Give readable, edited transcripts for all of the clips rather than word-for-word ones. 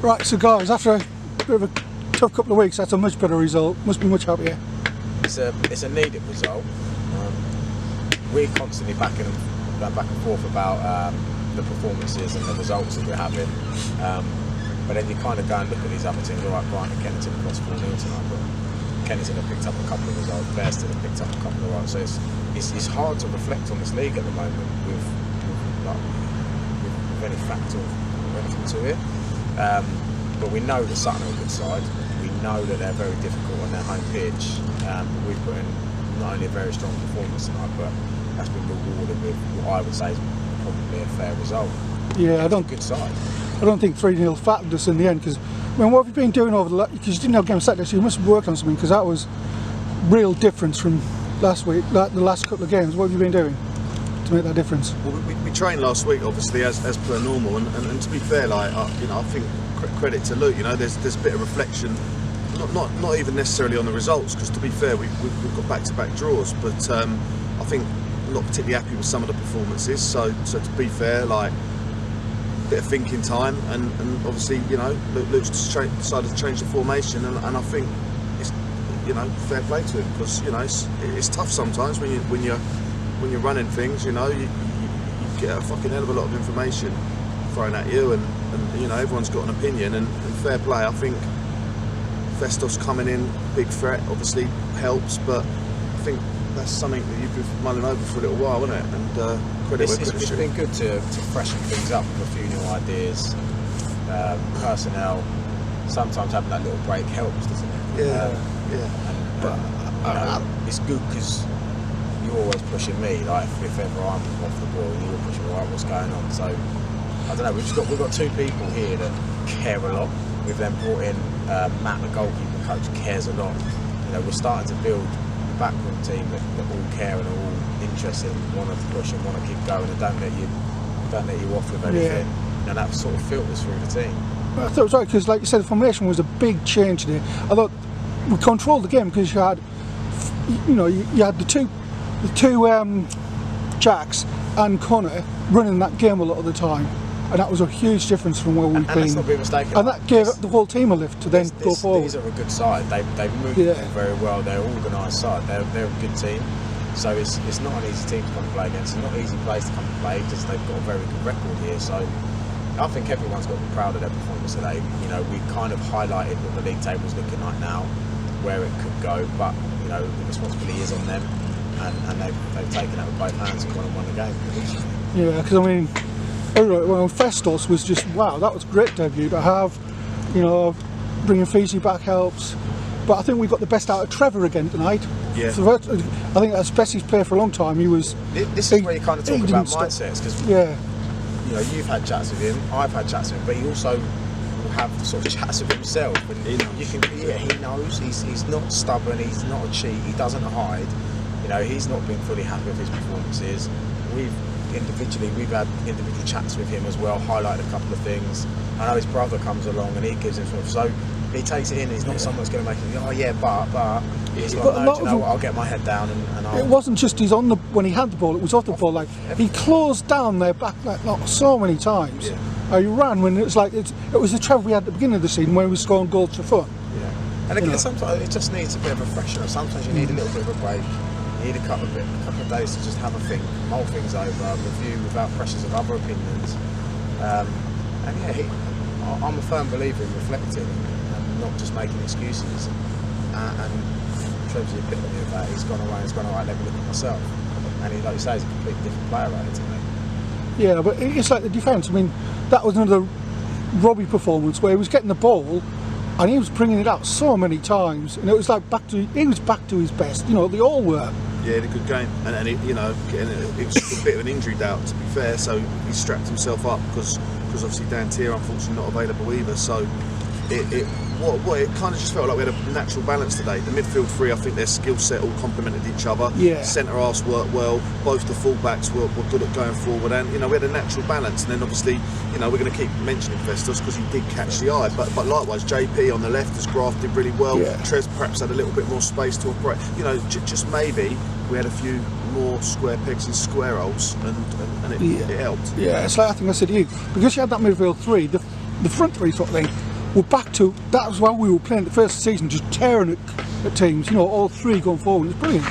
Right, so guys, after a bit of a tough couple of weeks, that's a much better result. Must be much happier. It's a needed result. We're constantly going back and forth about the performances and the results that we're having. But then you kind of go and look at these other teams. All right, Brighton and Kennington have lost 4-0 tonight, but Kennington have picked up a couple of results. Bearston have picked up a couple of results. So it's hard to reflect on this league at the moment with any factor or anything to it. But we know that Sutton are a good side. We know that they're very difficult on their home pitch. But we've put in not only a very strong performance tonight, but that's been rewarded with what I would say is probably a fair result. Yeah, it's a good side. I don't think 3-0 fattened us in the end, because what have you been doing over the because you didn't have game Saturday, so you must have worked on something, because that was real difference from last week, like the last couple of games. What have you been doing to make that difference? Well, we trained last week, obviously, as per normal, and to be fair, like I think credit to Luke. There's a bit of reflection, not even necessarily on the results, because to be fair, we've got back-to-back draws, but I think I'm not particularly happy with some of the performances. So to be fair, like, bit of thinking time, and obviously, Luke's decided to change the formation, and I think it's fair play to him, because it's tough sometimes when you're running things. You get a fucking hell of a lot of information thrown at you, and everyone's got an opinion, and fair play. I think Festos coming in, big threat, obviously helps, but I think that's something that you've been mulling over for a little while, isn't it? And credit it's been good to freshen things up with a few new ideas, personnel. Sometimes having that little break helps, doesn't it? But it's good because you're always pushing me. Like if ever I'm off the ball, you're pushing me, right, what's going on? So I don't know. We've got two people here that care a lot. We've then brought in Matt, the goalkeeper coach, cares a lot. We're starting to build a backroom team that all care and are all interested and want to push and want to keep going and don't let you off with anything. Yeah. And that sort of filters through the team. I thought it was right, because like you said, the formation was a big change today. I thought we controlled the game, because you had the two Jacks and Connor running that game a lot of the time, and that was a huge difference from where we've been. Let's not be mistaken. And that gave the whole team a lift to then go forward. These are a good side. They've moved very well. They're an organised side. They're a good team. So it's not an easy team to come and play against. It's not an easy place to come and play, because they've got a very good record here. So I think everyone's got to be proud of their performance today. We kind of highlighted what the league table's looking like now, where it could go, but the responsibility is on them, and they've taken it with both hands and won the game. Yeah, because Festos was just, wow, that was a great debut to have. Bringing Ivesy back helps, but I think we got the best out of Trevor again tonight. Yeah. So I think that's best he's played for a long time. This is where you kind of talk about mindsets, because you've had chats with him, I've had chats with him, but he also will have the sort of chats with himself. And he knows. He's not stubborn. He's not a cheat. He doesn't hide. He's not been fully happy with his performances. We've had individual chats with him as well, highlighted a couple of things. I know his brother comes along and he gives him so he takes it in. He's not someone that's going to make him but he's like, no, do you know what, I'll get my head down and I'll... It wasn't just when he had the ball, it was off the ball. Like he closed down their back not so many times. Yeah. He ran when it was like it was the Trevor we had at the beginning of the season when we were scoring goals for fun. Yeah. And again, sometimes it just needs a bit of a freshener. Sometimes you need a little bit of a break. You need a couple of days to just have a think, mull things over, review without pressures of other opinions. I'm a firm believer in reflecting and not just making excuses. And Trevor's the epitome of that. He's gone away, let me look at myself. And he, like you say, is a completely different player out here to me. Yeah, but it's like the defence. I mean, that was another Robbie performance where he was getting the ball and he was bringing it out so many times, and it was like he was back to his best. They all were. Yeah, had a good game, and it was a bit of an injury doubt, to be fair. So he strapped himself up because obviously Dan Tier unfortunately not available either. So it kind of just felt like we had a natural balance today. The midfield three, I think their skill set all complemented each other. Yeah. Centre halves worked well. Both the fullbacks were good at going forward, and we had a natural balance. And then obviously, we're going to keep mentioning Festos because he did catch the eye. But likewise, JP on the left has grafted really well. Yeah. Trez perhaps had a little bit more space to operate. Just maybe we had a few more square pegs and square holes, and it helped. Yeah, it's like I think I said to you, because you had that midfield three, the front three sort of thing we're back to, that was why we were playing the first season, just tearing at teams, you know, all three going forward. It's brilliant.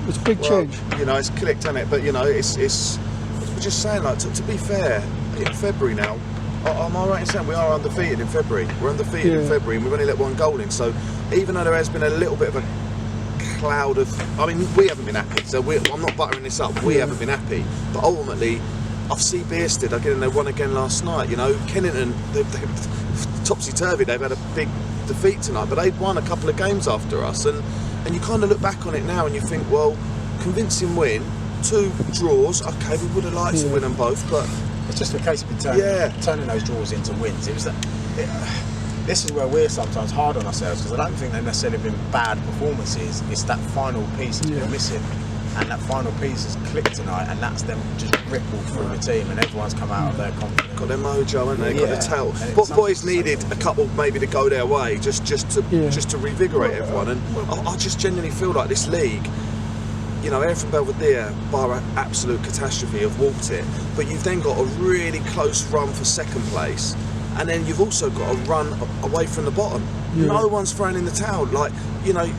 It's a big change. You know, it's clicked, hasn't it? But you know, it's we're just saying, like, to be fair, in February now, am I right in saying we are undefeated in February? We're undefeated in February and we've only let one goal in. So even though there has been a little bit of a cloud of, I mean, we haven't been happy. So I'm not buttering this up. We haven't been happy. But ultimately, I've seen Bearsted again. They won again last night. You know, Kennington, they're topsy-turvy. They've had a big defeat tonight, but they'd won a couple of games after us. And you kind of look back on it now and you think, well, convincing win, 2 draws. Okay, we would have liked to win them both, but it's just a case of turning those draws into wins. It was this is where we're sometimes hard on ourselves, because I don't think they've necessarily been bad performances. It's that final piece that's been missing, and that final piece has clicked tonight, and that's them just rippled through the team, and everyone's come out of their confidence. Got their mojo, haven't they? Got the tail. But boys needed a couple maybe to go their way, just to revigorate everyone. And I just genuinely feel like this league, you know, Everton Belvedere, bar an absolute catastrophe, have walked it. But you've then got a really close run for second place, and then you've also got a run away from the bottom. No one's throwing in the towel. Like, you know,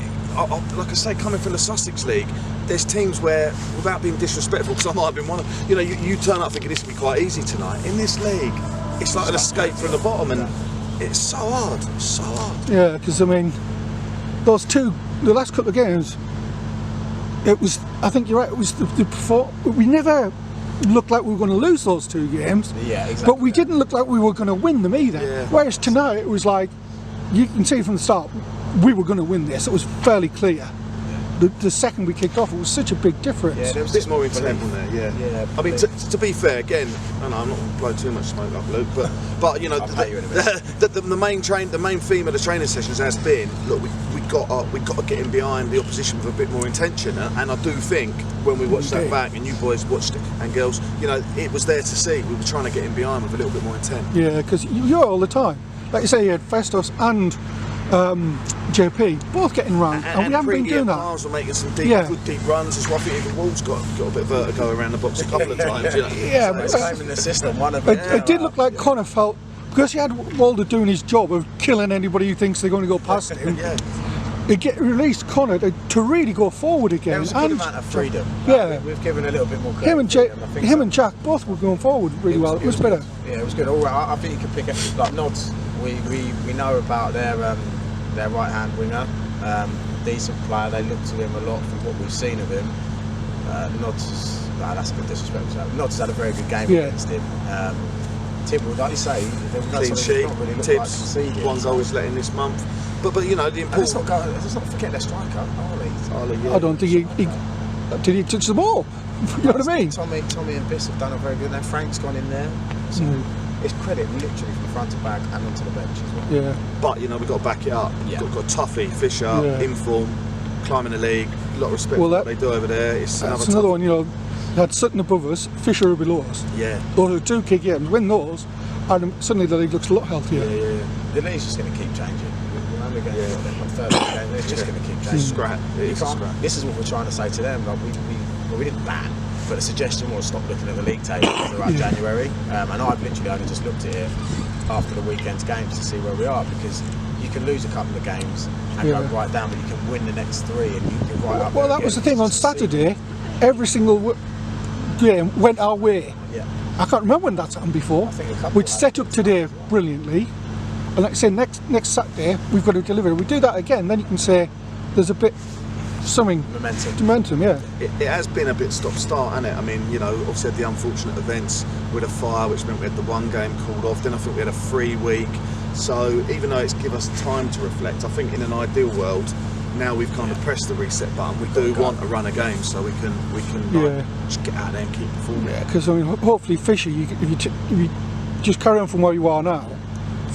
like I say, coming from the Sussex League, there's teams where, without being disrespectful, because I might have been one of, you know, you turn up thinking this will be quite easy tonight. In this league, it's like an escape from the bottom, and it's so hard, so hard. Yeah, because I mean, the last couple of games, it was, I think you're right, it was we never looked like we were going to lose those 2 games. Yeah, exactly. But we didn't look like we were going to win them either. Yeah. Whereas tonight, it was like, you can see from the start, we were going to win this. It was fairly clear. The second we kicked off, it was such a big difference. Yeah, there was a bit more intent on there. Yeah. I mean, to be fair, again, I know I'm not blowing too much smoke up, Luke, but you know, the main theme of the training sessions has been, look, we got to get in behind the opposition with a bit more intention, and I do think when we watched that back, and you boys watched it, and girls, you know, it was there to see. We were trying to get in behind with a little bit more intent. Yeah, because you're all the time. Like you say, you had Festus and JP both getting round, and we haven't been doing that. Miles were making some good deep runs as well. I think even Wolves got a bit of vertigo around the box a couple of times. You know? Yeah, it's claiming the system. One of them. It did look like Connor felt, because he had Walder doing his job of killing anybody who thinks they're going to go past him. It released Connor to really go forward again. There was a good amount of freedom. We've given a little bit more credit. Him and Jack both were going forward really well. It was better. Yeah, it was good. All right, I think you can pick it like Nods. We know about their right hand winger, decent player. They look to him a lot from what we've seen of him. Nods, that's a bit disrespectful. Nods has had a very good game against him. Tibble, like you say, clean sheet. Tibbs, like 1 goal he's letting this month. But you know, the important. Let's not forget their striker, Arlie. I don't think he did he touch the ball. You know what I mean? Tommy and Biss have done a very good. And then Frank's gone in there. So it's credit literally from front to back and onto the bench as well. Yeah. But you know, we've got to back it up. Got Tuffy, Fisher, inform, climbing the league. A lot of respect for what they do over there. It's another one. You know, you had Sutton above us, Fisher below us. Yeah. Those are 2 key games. Win those, and suddenly the league looks a lot healthier. Yeah. The league's just going to keep changing. It's just going to keep changing. Scrap. This is what we're trying to say to them. Like we didn't ban, but the suggestion was stop looking at the league table throughout January. And I've literally only just looked at it after the weekend's games to see where we are, because you can lose a couple of games and go right down, but you can win the next 3 and you can right up. Well, that was the thing on Saturday. Every single game went our way. Yeah. I can't remember when that's happened before. We'd set up today brilliantly. And like I say, next Saturday we've got to deliver. We do that again, then you can say there's a bit momentum. Yeah. It has been a bit stop-start, hasn't it? I mean, you know, obviously had the unfortunate events with a fire, which meant we had the 1 game called off. Then I think we had a free week. So even though it's given us time to reflect, I think in an ideal world, now we've kind of pressed the reset button. We do want a run of games, so we can just get out there and keep performing. Yeah, because I mean, hopefully Fisher, if you just carry on from where you are now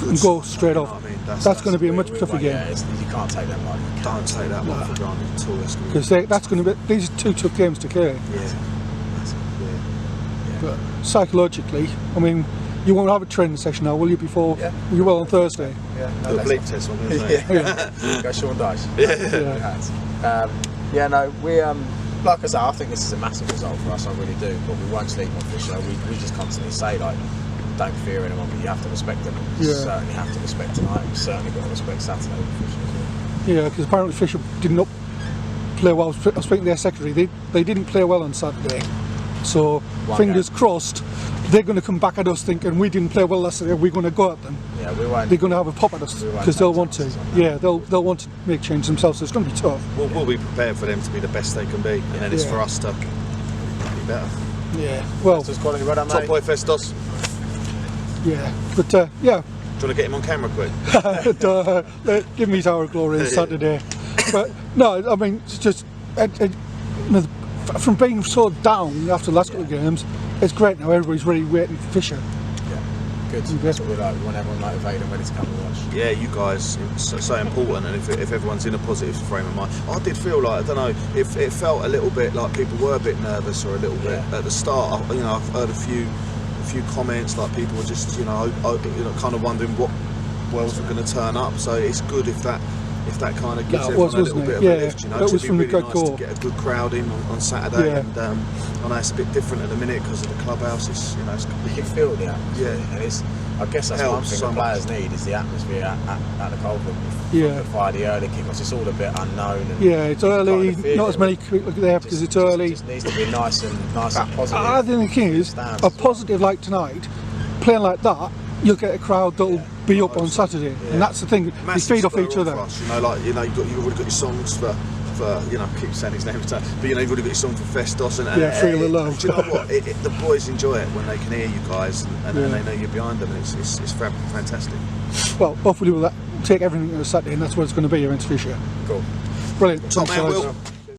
and go straight off. I mean, that's going to be a much tougher game. Yeah, you can't take that much. Don't take that one for granted at all. Because that's going to be, these are 2 tough games to carry. Yeah. But psychologically, I mean, you won't have a training session now, will you? Before you will on Thursday. Yeah, no, bleep test one, isn't it? Go Sean Dyche. Yeah. We like I say, I think this is a massive result for us. I really do. But we won't sleep on Fisher. We just constantly say, like, don't fear anyone, but you have to respect them. Yeah. You certainly have to respect tonight. You certainly got to respect Saturday with Fisher as well. Yeah, because apparently Fisher did not play well. I was speaking to their secretary. They didn't play well on Saturday. So fingers crossed, they're going to come back at us thinking we didn't play well last Saturday. We're going to go at them. Yeah, we won't. They're going to have a pop at us because they'll want to. Yeah, they'll want to make change themselves. So it's going to be tough. We'll be prepared for them to be the best they can be, and then it's for us to be better. Yeah. Well, Festos quality, well done, Top mate. boy Festos. yeah, but yeah. Do you want to get him on camera quick? Give me his hour of glory on Saturday. But no, I mean, it's just you know, from being so down after the last couple of games, it's great now. Everybody's really waiting for Fisher. Yeah, good. That's what we like. We want everyone motivated and ready to come and watch. Yeah, you guys, it's so important, and if everyone's in a positive frame of mind. I did feel like, I don't know, it felt a little bit like people were a bit nervous or a little bit at the start. You know, I've heard a few comments like people were just, you know, kind of wondering what wells were going to turn up. So it's good if that kind of gives everyone a little bit of a lift. You know, that was from the really nice to get a good crowd in on Saturday, and I know it's a bit different at the minute because of the clubhouse. It's, you know, it's You can feel the atmosphere, and it's. I guess that's one thing the players need is the atmosphere at the Coldwood. Before the early kick-offs, it's all a bit unknown. And it's early. Not as many people there because it's early. It just needs to be nice and positive. I think the thing is, a positive like tonight, playing like that, you'll get a crowd that'll be up on Saturday, and that's the thing. They feed off each other. Us, you know, like you've already got your songs for you know, I keep saying his name, but you know, you've already got your song for Festos, and Feel the Love. Do you know what? The boys enjoy it when they can hear you guys, and they know you're behind them, and it's fantastic. Well, hopefully we'll take everything to Saturday, and that's what it's going to be against Fisher. Cool. Brilliant. Top Thanks, man, guys. Will.